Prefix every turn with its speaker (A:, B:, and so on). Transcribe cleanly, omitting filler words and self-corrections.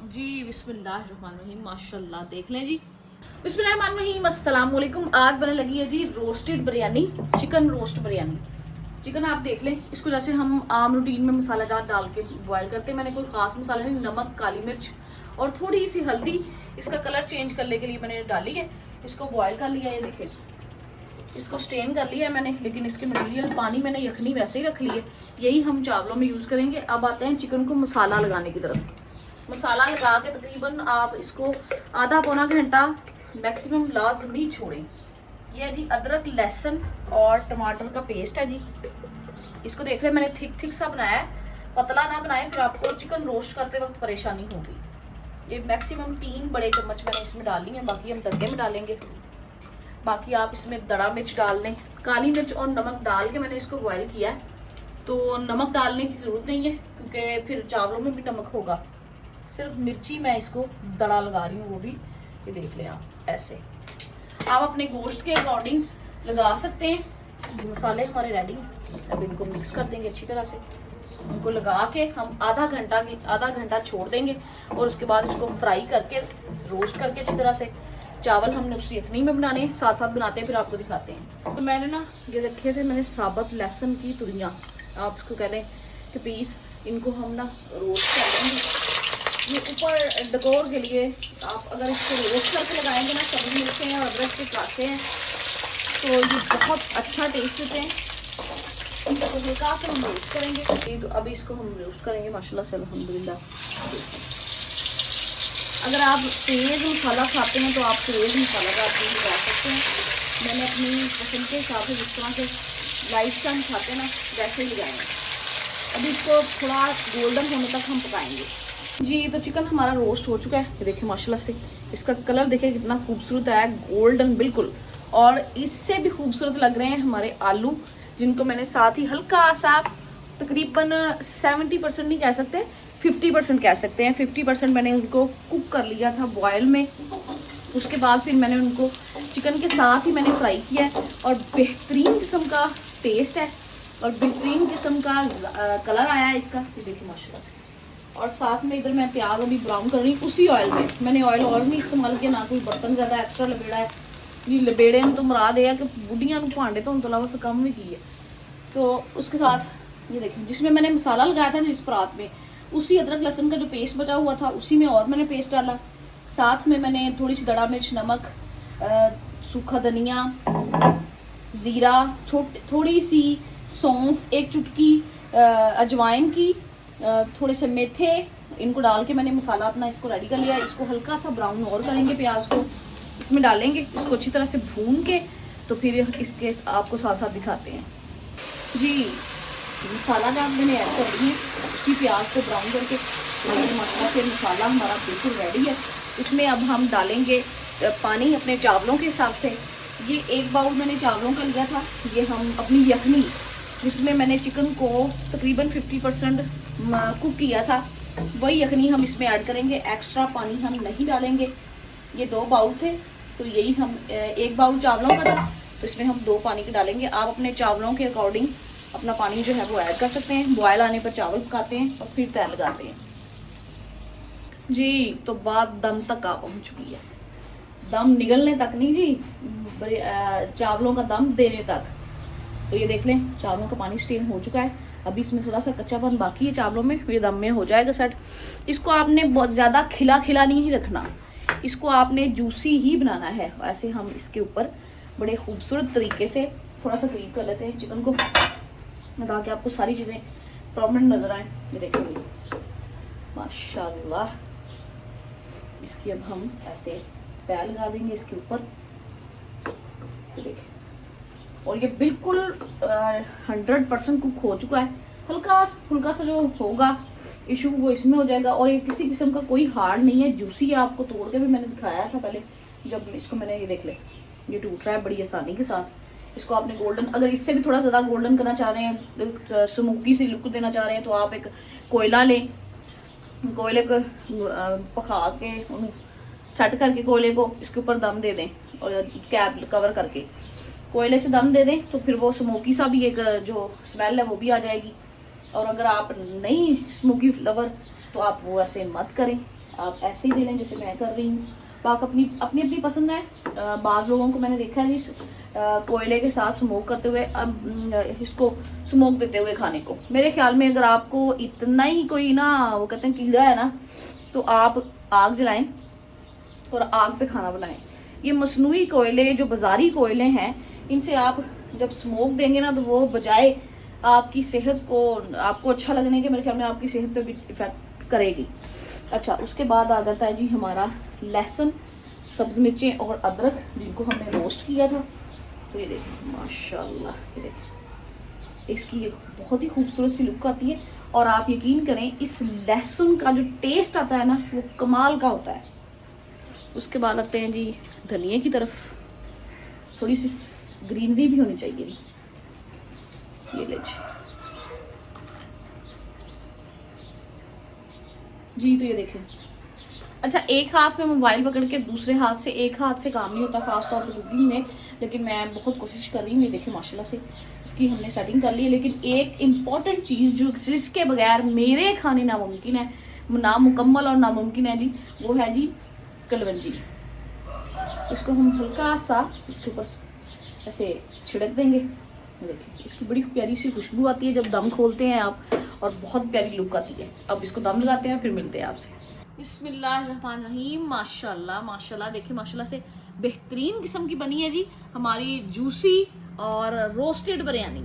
A: जी बिस्मिल्लाहिर्रहमानिर्रहीम। माशाल्लाह देख लें जी। बिस्मिल्लाहिर्रहमानिर्रहीम। अस्सलाम वालेकुम। आज बनने लगी है जी roasted biryani, chicken roast biryani. Chicken आप देख लें, इसको जैसे हम आम रूटीन में मसाला जार डाल के बॉयल करते हैं। मैंने कोई ख़ास मसाला नहीं, नमक, काली मिर्च और थोड़ी सी हल्दी इसका कलर चेंज करने के लिए मैंने डाली है। इसको बॉयल कर लिया, ये देखें, इसको स्टेन कर लिया है मैंने, लेकिन इसके मटीरियल पानी मैंने यखनी वैसे ही रख ली है। यही हम चावलों में यूज़ करेंगे। अब आते हैं चिकन को मसाला लगाने की तरफ। मसाला लगा के तकरीबन आप इसको आधा पौना घंटा मैक्सिमम लाजमी छोड़ें। ये है जी अदरक, लहसुन और टमाटर का पेस्ट है जी। इसको देख रहे हैं मैंने थिक सा बनाया है, पतला ना बनाए, फिर आपको चिकन रोस्ट करते वक्त परेशानी होगी। ये मैक्सिमम 3 बड़े चम्मच मैंने इसमें डाली है, बाकी हम तड़के में डालेंगे। बाकी आप इसमें दड़ा मिर्च डाल लें, काली मिर्च और नमक डाल के मैंने इसको बॉयल किया है। तो नमक डालने की ज़रूरत नहीं है क्योंकि फिर चावलों में भी नमक होगा। सिर्फ मिर्ची मैं इसको दड़ा लगा रही हूँ, वो भी ये देख लें आप। ऐसे आप अपने गोश्त के अकॉर्डिंग लगा सकते हैं। मसाले हमारे रेडी हैं, अब इनको मिक्स कर देंगे अच्छी तरह से। इनको लगा के हम आधा घंटा छोड़ देंगे और उसके बाद इसको फ्राई करके रोस्ट करके अच्छी तरह से। चावल हमने उस यखनी में बनाने, साथ साथ बनाते हैं, फिर आपको दिखाते हैं। तो मैंने ना ये रखे थे मैंने साबुत लहसुन की तुरियाँ, आप इसको कह लें कि पीस। इनको हम ना रोस्ट कर लेंगे। ये ऊपर डेकोर के लिए आप अगर इसको रोस्ट करके लगाएंगे ना, सब्जी मिर्चें हैं और अदरक के काटे हैं, तो ये बहुत अच्छा टेस्ट देते हैं। तो हल्का से हम रोस्ट करेंगे। तो अभी इसको हम रोस्ट करेंगे माशाल्लाह से, अल्हम्दुलिल्लाह। अगर आप तेज़ मसाला खाते हैं तो आप तेज़ मसाला का आप लगा सकते हैं। मैंने अपनी पसंद के हिसाब से जिस तरह से लाइट सा हम खाते हैं ना, वैसे ही लगाएंगे। अभी इसको थोड़ा गोल्डन होने तक हम पकाएंगे जी। तो चिकन हमारा रोस्ट हो चुका है, ये देखिए माशाल्लाह से। इसका कलर देखिए कितना खूबसूरत है, गोल्डन बिल्कुल। और इससे भी खूबसूरत लग रहे हैं हमारे आलू, जिनको मैंने साथ ही हल्का सा तकरीबन 70% नहीं कह सकते, 50% कह सकते हैं। 50% मैंने उनको कुक कर लिया था बॉयल में। उसके बाद फिर मैंने उनको चिकन के साथ ही मैंने फ्राई किया है और बेहतरीन किस्म का टेस्ट है और बेहतरीन किस्म का कलर आया है इसका, ये देखिए माशाल्लाह से। और साथ में इधर मैं प्याज अभी ब्राउन कर रही हूँ उसी ऑयल में। मैंने ऑयल और नहीं इस्तेमाल किया, ना कोई बर्तन ज़्यादा एक्स्ट्रा लबेड़ा है जी। लबेड़े में तो मुराद है कि बुढ़िया भांडे तो अलावा तो कम भी की है। तो उसके साथ ये देखिए जिसमें मैंने मसाला लगाया था जिस परात में, उसी अदरक लहसुन का जो पेस्ट बचा हुआ था उसी में और मैंने पेस्ट डाला। साथ में मैंने थोड़ी सी दड़ा मिर्च, नमक, सूखा धनिया, ज़ीरा, थोड़ी सी सौंफ, एक चुटकी अजवाइन की, थोड़े से मेथे, इनको डाल के मैंने मसाला अपना इसको रेडी कर लिया। इसको हल्का सा ब्राउन और करेंगे, प्याज को इसमें डालेंगे, इसको अच्छी तरह से भून के तो फिर इसके आपको साथ साथ दिखाते हैं जी। मसाला जब मैंने ऐड कर दी है उसी प्याज को ब्राउन करके, मसाला से मसाला हमारा बिल्कुल रेडी है। इसमें अब हम डालेंगे पानी अपने चावलों के हिसाब से। ये 1 बाउल मैंने चावलों का लिया था। ये हम अपनी यखनी जिसमें मैंने चिकन को तकरीबन 50% कुक किया था, वही यखनी हम इसमें ऐड करेंगे। एक्स्ट्रा पानी हम नहीं डालेंगे। ये 2 बाउल थे तो यही हम 1 बाउल चावलों का था, तो इसमें हम 2 पानी के डालेंगे। आप अपने चावलों के अकॉर्डिंग अपना पानी जो है वो ऐड कर सकते हैं। बॉयल आने पर चावल पकाते हैं और फिर तय लगाते हैं जी। तो बात दम तक आ पहुँच चुकी है, दम निगलने तक नहीं जी, चावलों का दम देने तक। तो ये देख लें चावलों का पानी स्टीम हो चुका है। अभी इसमें थोड़ा सा कच्चापन बाकी है चावलों में, फिर दम में हो जाएगा सेट। इसको आपने बहुत ज़्यादा खिला नहीं रखना, इसको आपने जूसी ही बनाना है। ऐसे हम इसके ऊपर बड़े खूबसूरत तरीके से थोड़ा सा करीब कर लेते हैं चिकन को, ताकि आपको सारी चीज़ें प्रोमिनेंट नज़र आए। ये देखेंगे माशाल्लाह। इसकी अब हम ऐसे तय लगा देंगे इसके ऊपर, देखिए। और ये बिल्कुल 100% कुक हो चुका है। हल्का फुल्का सा जो होगा इशू वो इसमें हो जाएगा। और ये किसी किस्म का कोई हार्ड नहीं है, जूसी है। आपको तोड़ के भी मैंने दिखाया था पहले जब इसको मैंने, ये देख ले ये टूट रहा है बड़ी आसानी के साथ। इसको आपने गोल्डन, अगर इससे भी थोड़ा ज़्यादा गोल्डन करना चाह रहे हैं, स्मोकी सी लुक देना चाह रहे हैं, तो आप एक कोयला लें, कोयले को पका के सेट करके कोयले को इसके ऊपर दम दे दें और कैप कवर करके कोयले से दम दे दें, तो फिर वो स्मोकी सा भी एक जो स्मेल है वो भी आ जाएगी। और अगर आप नहीं स्मोकी फ्लेवर तो आप वो ऐसे मत करें, आप ऐसे ही दे लें जैसे मैं कर रही हूँ। पाक अपनी अपनी अपनी पसंद है। बाज़ लोगों को मैंने देखा है जी कोयले के साथ स्मोक करते हुए, इसको स्मोक देते हुए खाने को। मेरे ख्याल में अगर आपको इतना ही कोई ना, वो कहते हैं कीड़ा है ना, तो आप आग जलाएं और आग पे खाना बनाएं। ये मसनूई कोयले जो बाज़ारी कोयले हैं, इनसे आप जब स्मोक देंगे ना, तो वो बजाय आपकी सेहत को, आपको अच्छा लगने के, मेरे ख्याल में आपकी सेहत पे भी इफ़ेक्ट करेगी। अच्छा, उसके बाद आ जाता है जी हमारा लहसुन, सब्ज़ मिर्चें और अदरक, जिनको हमने रोस्ट किया था। तो ये देखिए माशाल्लाह, ये देखिए इसकी एक बहुत ही खूबसूरत सी लुक आती है। और आप यकीन करें, इस लहसुन का जो टेस्ट आता है ना, वो कमाल का होता है। उसके बाद आते हैं जी धनिए की तरफ। थोड़ी सी ग्रीनरी भी होनी चाहिए। ये ले जी, तो ये देखें। अच्छा, एक हाथ में मोबाइल पकड़ के दूसरे हाथ से, एक हाथ से काम नहीं होता खास तौर पर कुकिंग में, लेकिन मैं बहुत कोशिश कर रही हूँ। ये देखिए माशाल्लाह से इसकी हमने सेटिंग कर ली है। लेकिन एक इम्पॉर्टेंट चीज़ जो जिसके बगैर मेरे खाने नामुमकिन है, नामुकम्मल और नामुमकिन है जी, वो है जी कलवंजी। इसको हम हल्का सा इसके ऊपर ऐसे छिड़क देंगे। देखिए इसकी बड़ी प्यारी सी खुशबू आती है जब दम खोलते हैं आप, और बहुत प्यारी लुक आती है। अब इसको दम लगाते हैं, फिर मिलते हैं आपसे। बिस्मिल्लाहिर्रहमानिर्रहीम। माशाल्लाह माशाल्लाह, देखिए माशाल्लाह से बेहतरीन किस्म की बनी है जी हमारी जूसी और रोस्टेड बिरयानी।